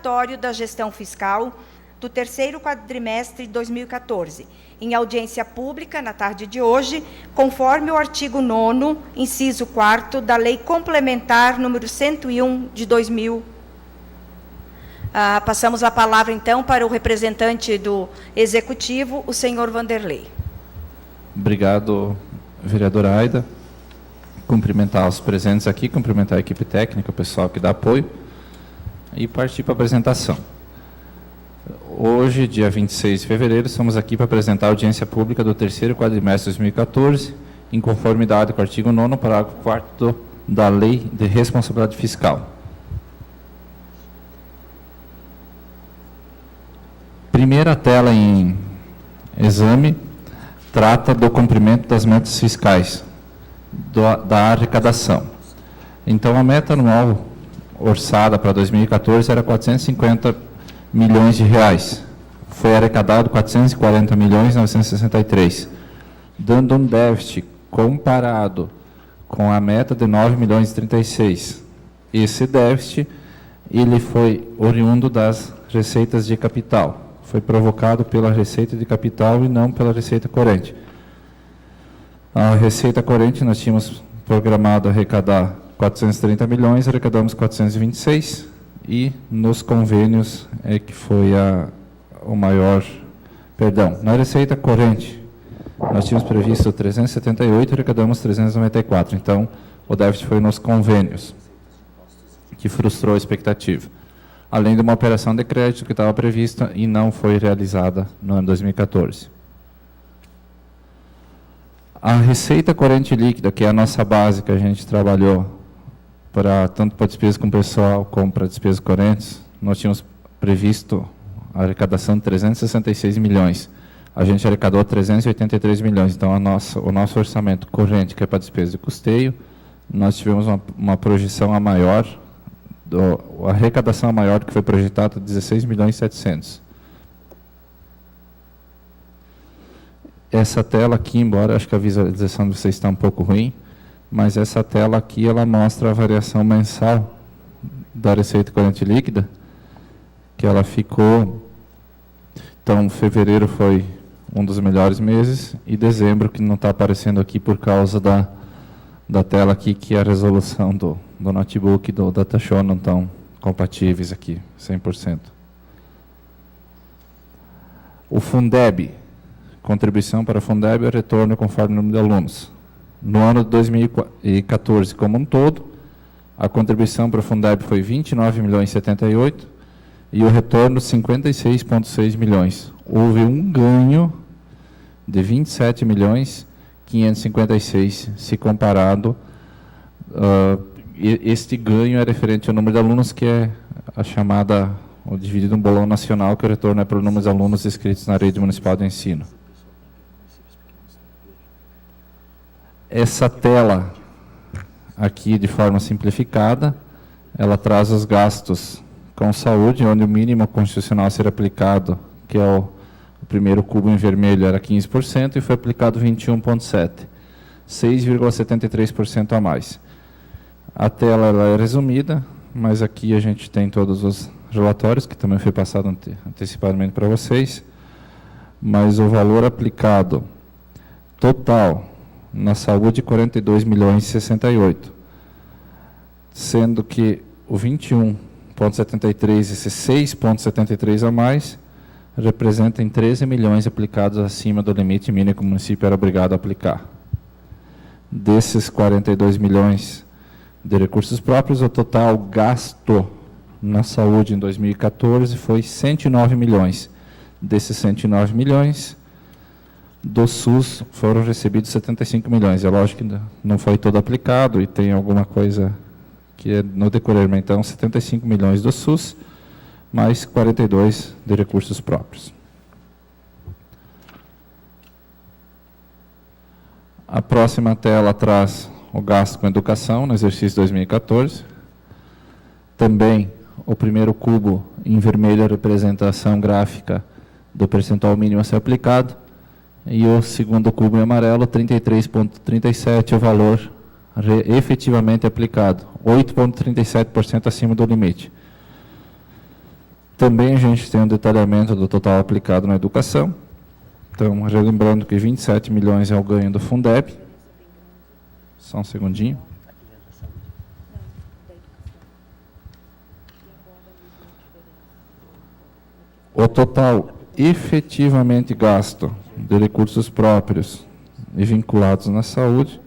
relatório da gestão fiscal do terceiro quadrimestre de 2014, em audiência pública, na tarde de hoje, conforme o artigo 9º, inciso 4º, da Lei Complementar número 101, de 2000. Passamos a palavra, então, para o representante do Executivo, o senhor Vanderlei. Obrigado, vereadora Aida. Cumprimentar os presentes aqui, cumprimentar a equipe técnica, o pessoal que dá apoio, e partir para a apresentação. Hoje, dia 26 de fevereiro, estamos aqui para apresentar a audiência pública do terceiro quadrimestre de 2014, em conformidade com o artigo 9º, parágrafo 4º da Lei de Responsabilidade Fiscal. Primeira tela em exame trata do cumprimento das metas fiscais da arrecadação. Então, a meta anual orçada para 2014 era 450 milhões de reais. Foi arrecadado 440 milhões 963, dando um déficit comparado com a meta de 9 milhões e 36. Esse déficit, ele foi oriundo das receitas de capital. Foi provocado pela receita de capital e não pela receita corrente. A receita corrente nós tínhamos programado arrecadar 430 milhões, arrecadamos 426, e nos convênios é que foi o maior, perdão, na receita corrente nós tínhamos previsto 378, arrecadamos 394, então o déficit foi nos convênios, que frustrou a expectativa, além de uma operação de crédito que estava prevista e não foi realizada no ano 2014. A receita corrente líquida, que é a nossa base que a gente trabalhou tanto para despesas com pessoal como para despesas correntes, nós tínhamos previsto a arrecadação de 366 milhões. A gente arrecadou 383 milhões. Então, o nosso orçamento corrente, que é para despesa de custeio, nós tivemos uma projeção a maior, a arrecadação a maior do que foi projetada, 16 milhões e 700. Essa tela aqui, embora acho que a visualização de vocês está um pouco ruim, mas essa tela aqui, ela mostra a variação mensal da receita corrente líquida, que ela ficou, então, fevereiro foi um dos melhores meses, e dezembro, que não está aparecendo aqui por causa da tela aqui, que é a resolução do notebook e do DataShow não estão compatíveis aqui, 100%. O Fundeb, contribuição para o Fundeb é retorno conforme o número de alunos. No ano de 2014, como um todo, a contribuição para o Fundeb foi 29 milhões e 78 e o retorno 56,6 milhões. Houve um ganho de 27 milhões 556, se comparado. Este ganho é referente ao número de alunos, que é a chamada, o dividido no bolão nacional, que o retorno é pelo número de alunos inscritos na rede municipal de ensino. Essa tela aqui, de forma simplificada, ela traz os gastos com saúde, onde o mínimo constitucional a ser aplicado, que é o primeiro cubo em vermelho, era 15%, e foi aplicado 21,7%, 6,73% a mais. A tela ela é resumida, mas aqui a gente tem todos os relatórios, que também foi passado antecipadamente para vocês, mas o valor aplicado total na saúde, 42 milhões e 68, sendo que o 21,73, esse 6,73 a mais, representam 13 milhões aplicados acima do limite mínimo que o município era obrigado a aplicar. Desses 42 milhões de recursos próprios, o total gasto na saúde em 2014 foi 109 milhões. Desses 109 milhões, do SUS foram recebidos 75 milhões. É lógico que não foi todo aplicado e tem alguma coisa que é no decorrer, mas então 75 milhões do SUS, mais 42 de recursos próprios. A próxima tela traz o gasto com educação no exercício 2014. Também o primeiro cubo em vermelho a representação gráfica do percentual mínimo a ser aplicado, e o segundo cubo em amarelo, 33,37, o valor efetivamente aplicado, 8,37% acima do limite. Também a gente tem um detalhamento do total aplicado na educação. Então, relembrando que 27 milhões é o ganho do Fundeb. Só um segundinho. O total efetivamente gasto de recursos próprios e vinculados na saúde,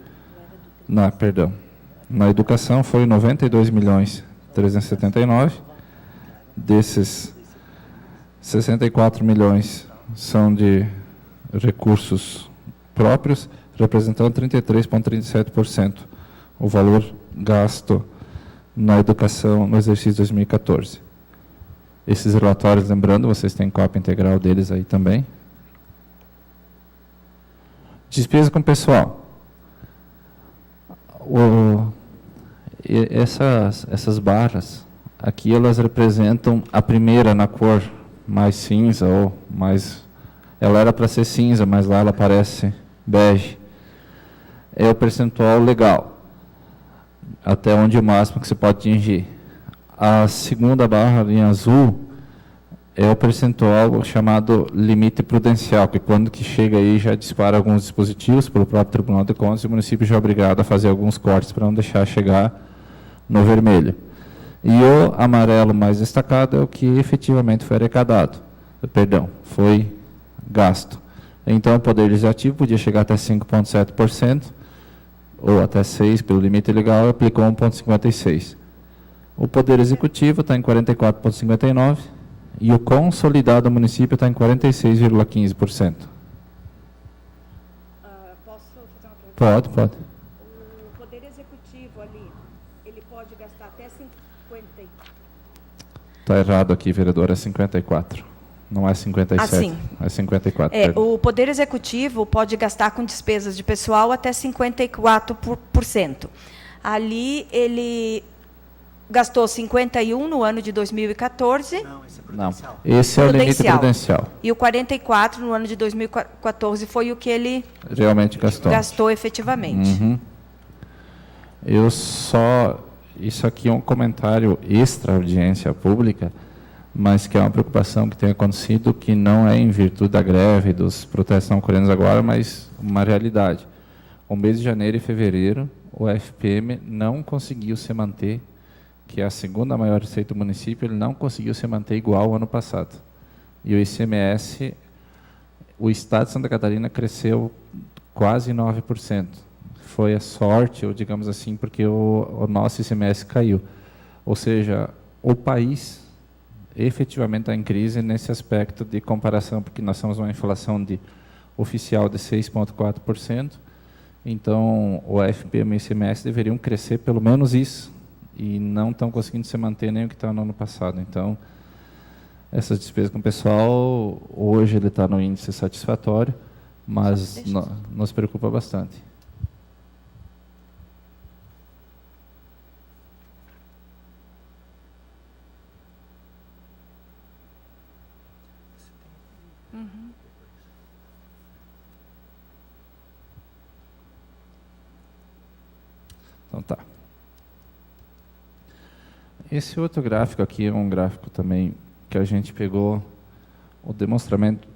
na educação foi 92 milhões 379. Desses 64 milhões são de recursos próprios, representando 33,37% o valor gasto na educação no exercício 2014. Esses relatórios, lembrando, vocês têm cópia integral deles aí também. Despesa com pessoal. Essas barras, aqui elas representam a primeira na cor mais cinza, ou mais... Ela era para ser cinza, mas lá ela parece bege. É o percentual legal, até onde o máximo que você pode atingir. A segunda barra em azul é o percentual chamado limite prudencial, que quando que chega aí já dispara alguns dispositivos pelo próprio Tribunal de Contas e o município já é obrigado a fazer alguns cortes para não deixar chegar no vermelho. E o amarelo mais destacado é o que efetivamente foi arrecadado, foi gasto. Então o Poder Legislativo podia chegar até 5,7%, ou até 6% pelo limite legal, e aplicou 1,56%. O Poder Executivo está em 44,59% e o consolidado do município está em 46,15%. Posso fazer uma pergunta? Pode. O Poder Executivo ali, ele pode gastar até 50... Está errado aqui, vereador, é 54%. Não é 57%, sim. É 54%. O Poder Executivo pode gastar com despesas de pessoal até 54%. Ali, ele gastou 51% no ano de 2014. Não, esse é prudencial. Não, esse é o limite prudencial. E o 44% no ano de 2014 foi o que ele realmente gastou efetivamente. Uhum. Isso aqui é um comentário extra audiência pública, mas que é uma preocupação que tem acontecido, que não é em virtude da greve, dos protestos não ocorrendo agora, mas uma realidade. O mês de janeiro e fevereiro, o FPM não conseguiu se manter, que é a segunda maior receita do município, ele não conseguiu se manter igual ao ano passado. E o ICMS, o Estado de Santa Catarina cresceu quase 9%. Foi a sorte, ou digamos assim, porque o nosso ICMS caiu. Ou seja, o país efetivamente está em crise nesse aspecto de comparação, porque nós temos uma inflação oficial de 6,4%, então o FPM e o ICMS deveriam crescer pelo menos isso, e não estão conseguindo se manter nem o que está no ano passado. Então, essas despesas com o pessoal, hoje ele está no índice satisfatório, mas nos preocupa bastante. Então tá. Esse outro gráfico aqui é um gráfico também que a gente pegou o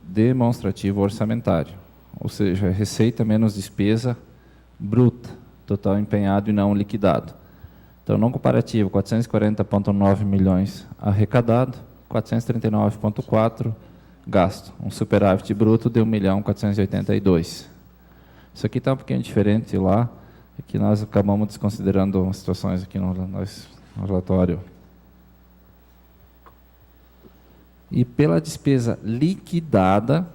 demonstrativo orçamentário, ou seja, receita menos despesa bruta, total empenhado e não liquidado. Então, no comparativo, 440,9 milhões arrecadado, 439,4 gasto. Um superávit bruto de 1.482.000. Isso aqui está um pouquinho diferente lá, é que nós acabamos desconsiderando situações aqui no relatório. E pela despesa liquidada,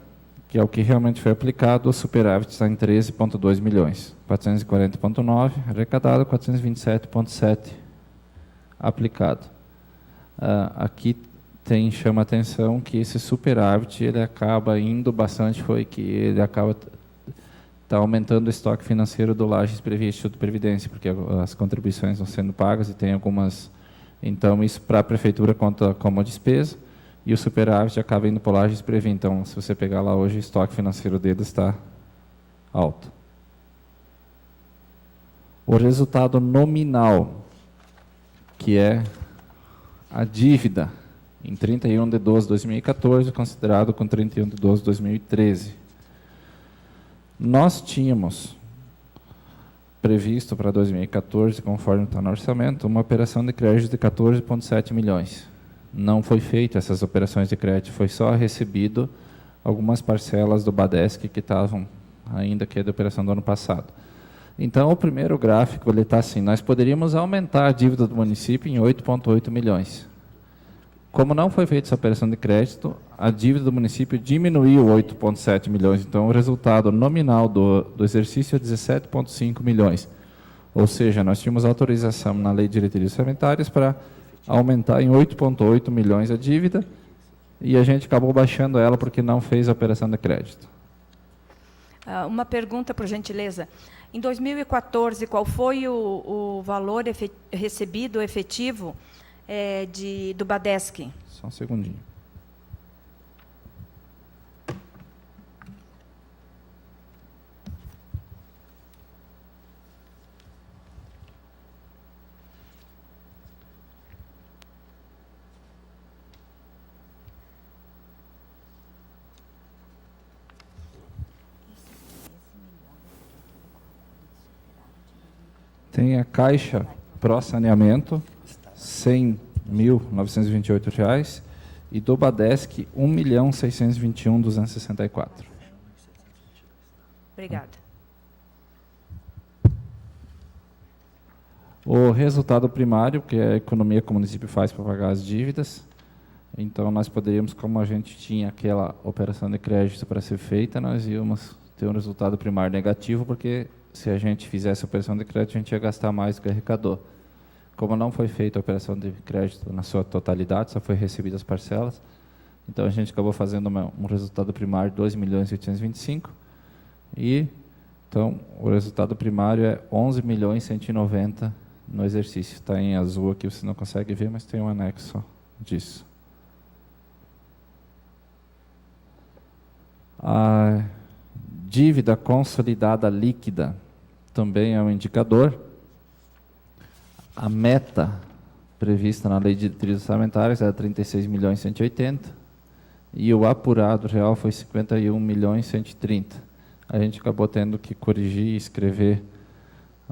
que é o que realmente foi aplicado, o superávit está em 13,2 milhões. 440,9 arrecadado, 427,7 aplicado. Aqui chama a atenção que esse superávit ele acaba indo bastante, foi que ele acaba aumentando o estoque financeiro do Lages Previ Instituto de Previdência, porque as contribuições vão sendo pagas e tem algumas... Então, isso para a prefeitura conta como despesa, e o superávit acaba indo para o Lages Previ. Então, se você pegar lá hoje, o estoque financeiro dele está alto. O resultado nominal, que é a dívida em 31 de 12 de 2014, considerado com 31 de 12 de 2013. Nós tínhamos previsto para 2014, conforme está no orçamento, uma operação de crédito de 14,7 milhões. Não foi feita essas operações de crédito, foi só recebido algumas parcelas do Badesc que estavam ainda que é da operação do ano passado. Então, o primeiro gráfico está assim, nós poderíamos aumentar a dívida do município em 8,8 milhões. Como não foi feita essa operação de crédito, a dívida do município diminuiu 8,7 milhões. Então, o resultado nominal do exercício é 17,5 milhões. Ou seja, nós tínhamos autorização na Lei de Diretrizes Orçamentárias para aumentar em 8,8 milhões a dívida e a gente acabou baixando ela porque não fez a operação de crédito. Uma pergunta, por gentileza. Em 2014, qual foi o valor recebido efetivo do Badesc? Só um segundinho. Tem a Caixa Pro Saneamento, R$ 100.928, e do Badesc, R$ 1.621.264. Obrigada. O resultado primário, que é a economia que o município faz para pagar as dívidas. Então, nós poderíamos, como a gente tinha aquela operação de crédito para ser feita, nós íamos ter um resultado primário negativo, porque se a gente fizesse a operação de crédito, a gente ia gastar mais do que arrecadou. Como não foi feita a operação de crédito na sua totalidade, só foi recebidas as parcelas, então a gente acabou fazendo um resultado primário de 2.825.000, e então o resultado primário é 11.190.000 no exercício. Está em azul aqui, você não consegue ver, mas tem um anexo disso. A dívida consolidada líquida também é um indicador. A meta prevista na Lei de Diretrizes Orçamentárias era 36.180.000 e o apurado real foi 51.130.000. A gente acabou tendo que corrigir e escrever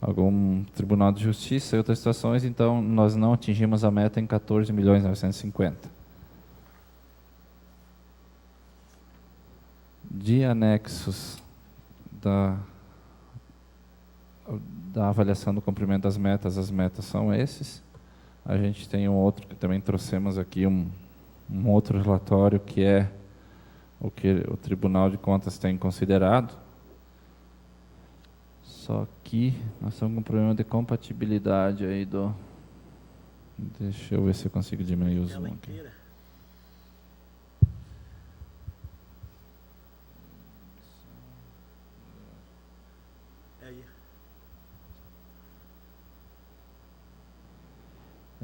algum Tribunal de Justiça e outras situações, então nós não atingimos a meta em 14.950.000. De anexos da avaliação do cumprimento das metas, as metas são esses. A gente tem um outro que também trouxemos aqui, um outro relatório, que é o que o Tribunal de Contas tem considerado. Só que nós estamos com um problema de compatibilidade aí do... Deixa eu ver se eu consigo diminuir o zoom aqui.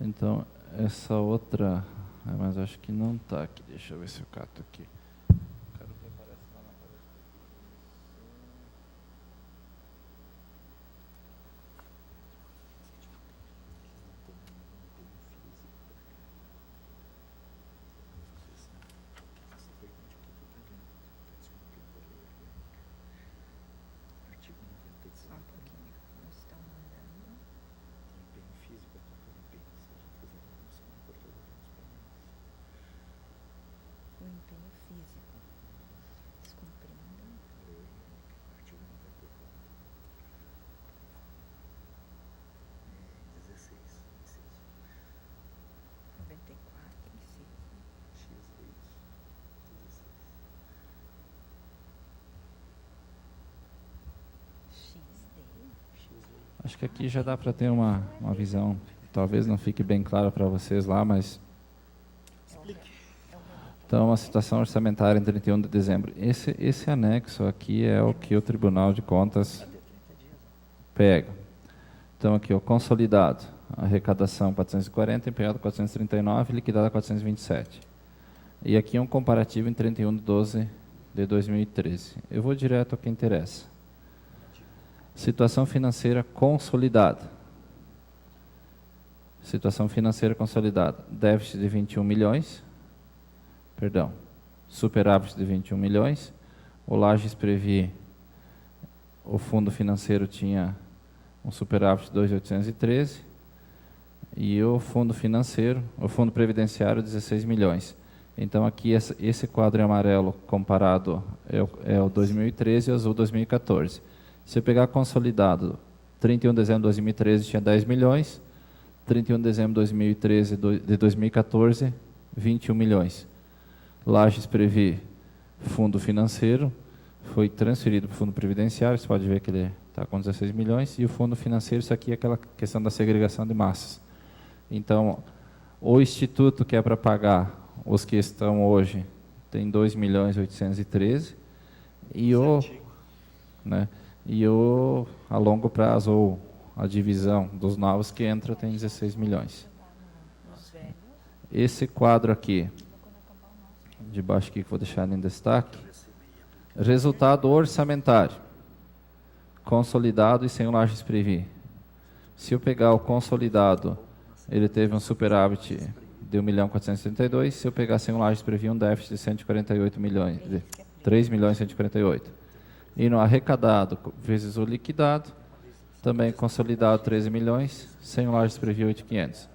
Então, essa outra... mas acho que não está aqui. Deixa eu ver se eu cato aqui. Acho que aqui já dá para ter uma visão, talvez não fique bem claro para vocês lá, mas... Então, a situação orçamentária em 31 de dezembro. Esse anexo aqui é o que o Tribunal de Contas pega. Então, aqui, o consolidado, arrecadação 440, empenhado 439, liquidada 427. E aqui um comparativo em 31 de 12 de 2013. Eu vou direto ao que interessa. Situação financeira consolidada. Situação financeira consolidada. Déficit de 21 milhões, perdão, superávit de 21 milhões. O Lages Previ, o fundo financeiro tinha um superávit de 2.813 e o fundo financeiro, o fundo previdenciário, 16 milhões. Então, aqui, esse quadro em amarelo comparado é o 2013 e o azul 2014. Se eu pegar consolidado, 31 de dezembro de 2013 tinha 10 milhões, 31 de dezembro de 2013 de 2014, 21 milhões. Lages Previ, fundo financeiro, foi transferido para o fundo previdenciário, você pode ver que ele está com 16 milhões, e o fundo financeiro, isso aqui é aquela questão da segregação de massas. Então, o instituto que é para pagar os que estão hoje tem 2.813.000 e o a longo prazo, ou a divisão dos novos que entra, tem 16 milhões. Esse quadro aqui, de baixo aqui, que vou deixar em destaque, resultado orçamentário, consolidado e sem o Lages Previ. Se eu pegar o consolidado, ele teve um superávit de 1.432.000, se eu pegar sem o Lages Previ, um déficit de 148 milhões, de 3.148.000. E no arrecadado, vezes o liquidado, também consolidado 13 milhões, sem o Lages Previ 8.500.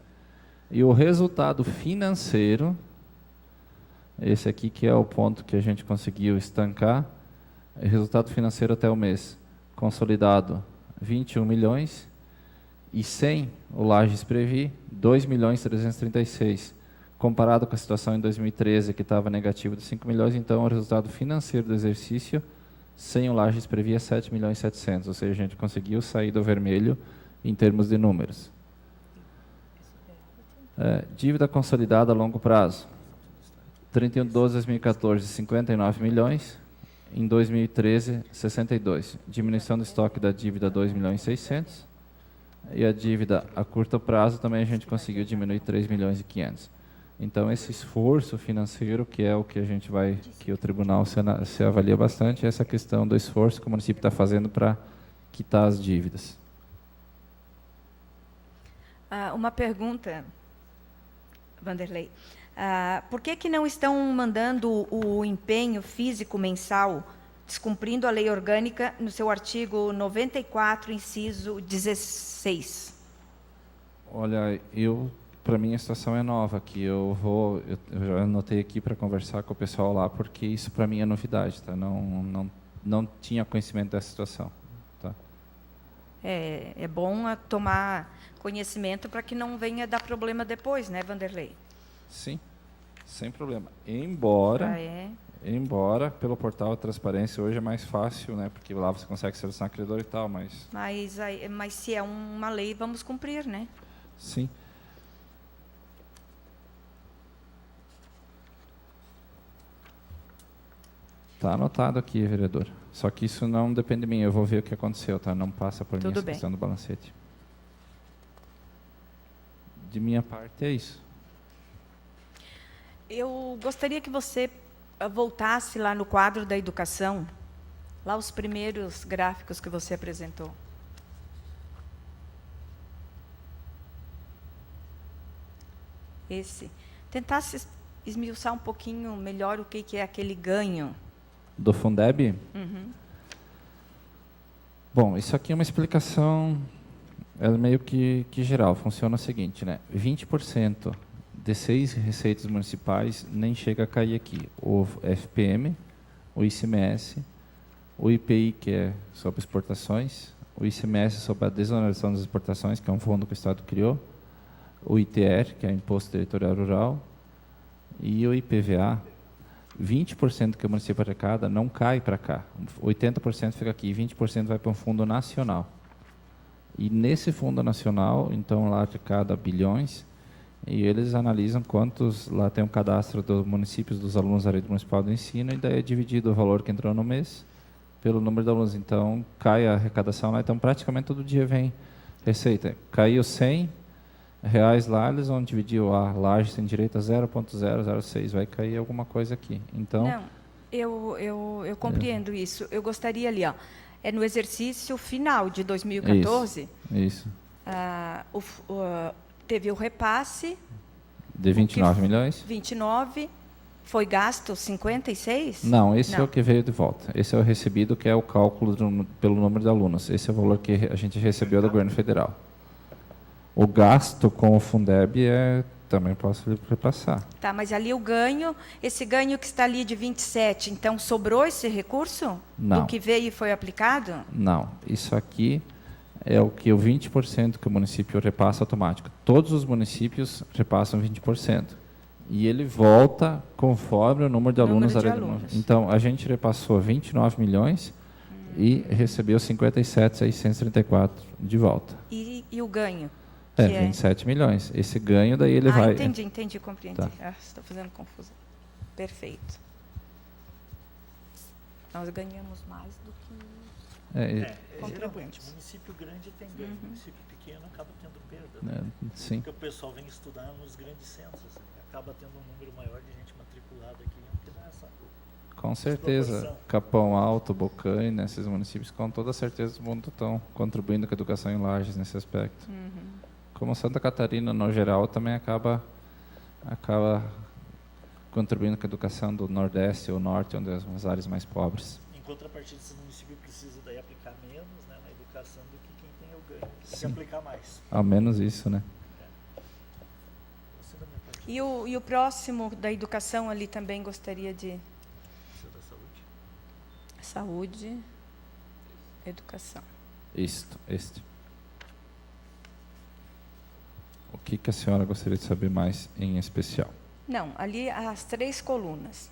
E o resultado financeiro, esse aqui que é o ponto que a gente conseguiu estancar, é resultado financeiro até o mês, consolidado 21 milhões, e sem o Lages Previ, 2.336.000. Comparado com a situação em 2013, que estava negativo de 5 milhões, então o resultado financeiro do exercício, sem o Lages Previ, é 7.700.000, ou seja, a gente conseguiu sair do vermelho em termos de números. Dívida consolidada a longo prazo, 31 de 12 de 2014, 59 milhões, em 2013, 62. Diminuição do estoque da dívida, 2.600.000, e a dívida a curto prazo também a gente conseguiu diminuir 3.500.000. Então, esse esforço financeiro, que é o que a gente vai, que o tribunal se avalia bastante, é essa questão do esforço que o município está fazendo para quitar as dívidas. Uma pergunta, Vanderlei. Por que não estão mandando o empenho físico mensal, descumprindo a lei orgânica no seu artigo 94, inciso 16? Olha, para mim a situação é nova aqui. Eu já anotei aqui para conversar com o pessoal lá, porque isso para mim é novidade, tá? Não tinha conhecimento dessa situação, tá? É bom tomar conhecimento para que não venha dar problema depois, né, Vanderlei? Sim, sem problema. Embora pelo portal de transparência hoje é mais fácil, né? Porque lá você consegue selecionar credor e tal, mas se é uma lei, vamos cumprir, né? Sim. Está anotado aqui, vereador. Só que isso não depende de mim, eu vou ver o que aconteceu, tá? Não passa por mim essa questão do balancete. De minha parte é isso. Eu gostaria que você voltasse lá no quadro da educação, lá os primeiros gráficos que você apresentou. Esse. Tentasse esmiuçar um pouquinho melhor o que é aquele ganho. Do Fundeb? Uhum. Bom, isso aqui é uma explicação, meio que geral. Funciona o seguinte, né? 20% de 6 receitas municipais nem chega a cair aqui. O FPM, o ICMS, o IPI, que é sobre exportações, o ICMS sobre a desoneração das exportações, que é um fundo que o Estado criou, o ITR, que é o Imposto Territorial Rural, e o IPVA. 20% que o município arrecada não cai para cá. 80% fica aqui, 20% vai para um fundo nacional. E nesse fundo nacional, então, lá arrecada bilhões, e eles analisam quantos, lá tem um cadastro dos municípios, dos alunos da rede municipal do ensino, e daí é dividido o valor que entrou no mês pelo número de alunos. Então, cai a arrecadação lá, então praticamente todo dia vem receita. Caiu R$100 lá, eles vão dividir a Lages tem direito a 0,006, vai cair alguma coisa aqui. Então, não, eu compreendo isso. Eu gostaria ali, é no exercício final de 2014. Isso. Teve o repasse de 29 milhões. 29, Foi gasto 56? Não, esse é Não. o que veio de volta. Esse é o recebido, que é o cálculo pelo número de alunos. Esse é o valor que a gente recebeu do governo federal. O gasto com o Fundeb também posso lhe repassar. Tá, mas ali o ganho, esse ganho que está ali de 27, então sobrou esse recurso? Não. Do que veio e foi aplicado? Não, isso aqui é o que o 20% que o município repassa automático. Todos os municípios repassam 20%. E ele volta conforme o número de alunos. Então, a gente repassou 29 milhões e recebeu 57.634 de volta. E o ganho? 27 milhões. Esse ganho, daí ele vai... Entendi, compreendi. Tá. Estou fazendo confusão. Perfeito. Nós ganhamos mais do que... Geralmente, município grande tem ganho, município pequeno acaba tendo perda. Né? Sim. Porque o pessoal vem estudar nos grandes centros, acaba tendo um número maior de gente matriculada aqui, que dá essa... Com certeza. Capão Alto, Bocaina, esses municípios, com toda certeza, estão contribuindo com a educação em Lages nesse aspecto. Como Santa Catarina, no geral, também acaba contribuindo com a educação do Nordeste ou Norte, onde as áreas mais pobres. Em contrapartida, esse município precisa daí aplicar menos, né, na educação do que quem tem o ganho. Tem que aplicar mais. Ao menos isso, né? E o próximo da educação ali também gostaria de... Da saúde. Saúde, educação. Este. O que a senhora gostaria de saber mais em especial? Não, ali as 3 colunas.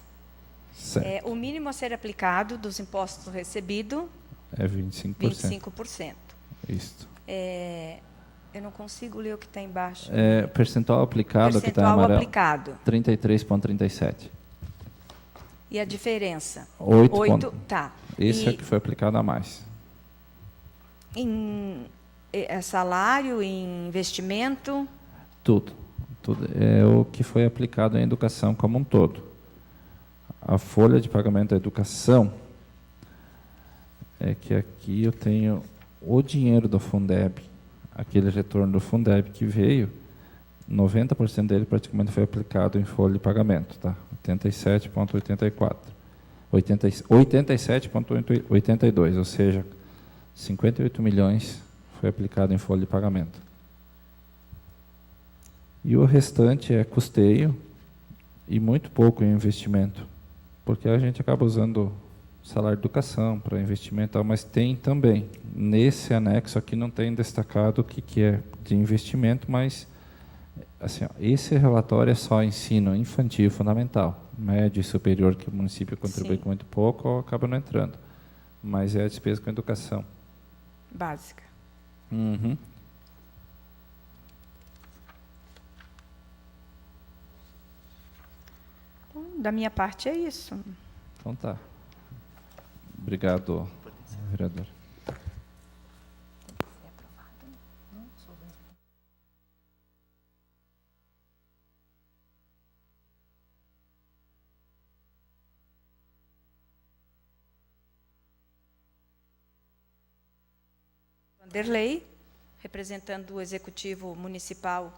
Certo. O mínimo a ser aplicado dos impostos recebidos... É 25%. 25%. Isto. Eu não consigo ler o que está embaixo. Percentual aplicado, que está em amarelo. Aplicado. 33,37. E a diferença? 8. Tá. Esse é o que foi aplicado a mais. É salário, em investimento? Tudo é o que foi aplicado em educação como um todo. A folha de pagamento da educação é que aqui eu tenho o dinheiro do Fundeb, aquele retorno do Fundeb que veio, 90% dele praticamente foi aplicado em folha de pagamento, tá? 87,84. 87,82, ou seja, 58 milhões foi aplicado em folha de pagamento. E o restante é custeio e muito pouco em investimento, porque a gente acaba usando salário de educação para investimento, mas tem também, nesse anexo aqui não tem destacado o que é de investimento, mas assim, esse relatório é só ensino infantil fundamental, médio e superior, que o município contribui com muito pouco, ou acaba não entrando, mas é a despesa com educação. Básica. Da minha parte é isso. Então tá. Obrigado, vereador. Vanderlei, representando o Executivo Municipal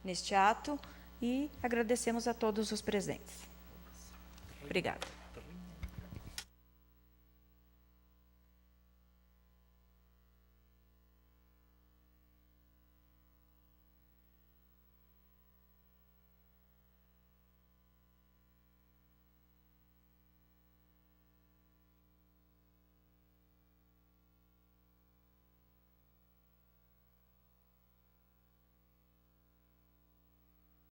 neste ato, e agradecemos a todos os presentes. Obrigada.